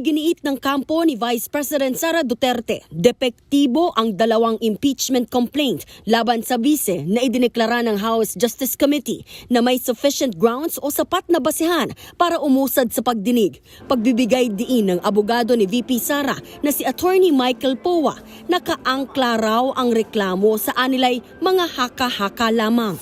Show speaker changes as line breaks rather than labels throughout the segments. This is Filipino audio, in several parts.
Iginiit ng kampo ni Vice President Sara Duterte, depektibo ang dalawang impeachment complaint laban sa bise na idineklara ng House Justice Committee na may sufficient grounds o sapat na basehan para umusad sa pagdinig. Pagbibigay diin ng abogado ni VP Sara na si Attorney Michael Powa, nakaangkla raw ang reklamo sa anilay mga haka-haka lamang.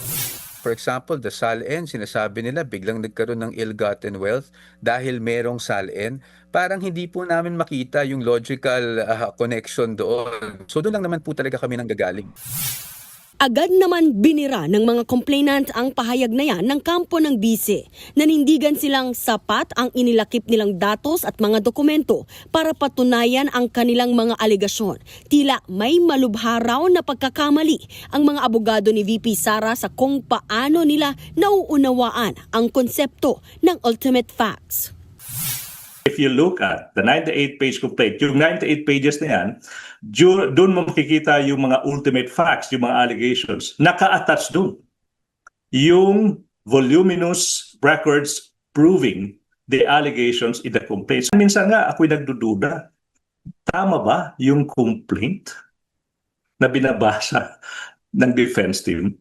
For example, the SALN, sinasabi nila biglang nagkaroon ng ill-gotten wealth dahil merong SALN. Parang hindi po namin makita yung logical connection doon. So doon lang naman po talaga kami nanggagaling.
Agad naman binira ng mga complainant ang pahayag na yan ng kampo ng bise. Nanindigan silang sapat ang inilakip nilang datos at mga dokumento para patunayan ang kanilang mga alegasyon. Tila may malubha raw na pagkakamali ang mga abogado ni VP Sara sa kung paano nila nauunawaan ang konsepto ng ultimate facts.
If you look at the 98-page complaint, yung 98 pages na yan, doon mo makikita yung mga ultimate facts, yung mga allegations. Naka-attach doon yung voluminous records proving the allegations in the complaint. Minsan nga ako'y nagdududa, tama ba yung complaint na binabasa ng defense team?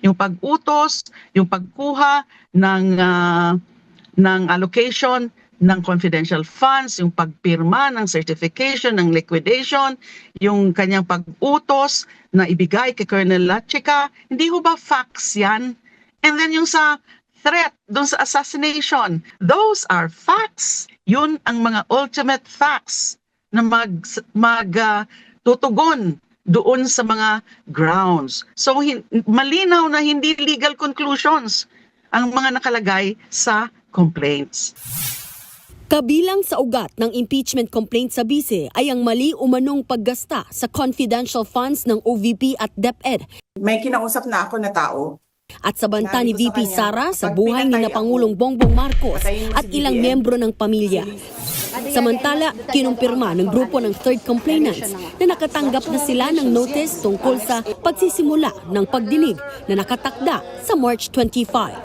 Yung pag-utos, yung pagkuha ng allocation ng confidential funds, yung pagpirma ng certification, ng liquidation, yung kanyang pag-utos na ibigay kay Colonel Lachica, hindi ho ba facts yan? And then yung sa threat, dun sa assassination, those are facts. Yun ang mga ultimate facts na tutugon doon sa mga grounds. So malinaw na hindi legal conclusions ang mga nakalagay sa complaints.
Kabilang sa ugat ng impeachment complaint sa bise ay ang mali umanong paggasta sa confidential funds ng OVP at DepEd.
May kinausap na ako na tao.
At sa banta ni VP Sara sa buhay ni na Pangulong Bongbong Marcos at ilang miyembro ng pamilya. Samantala, kinumpirma ng grupo ng third complainants na nakatanggap na sila ng notice tungkol sa pagsisimula ng pagdinig na nakatakda sa March 25.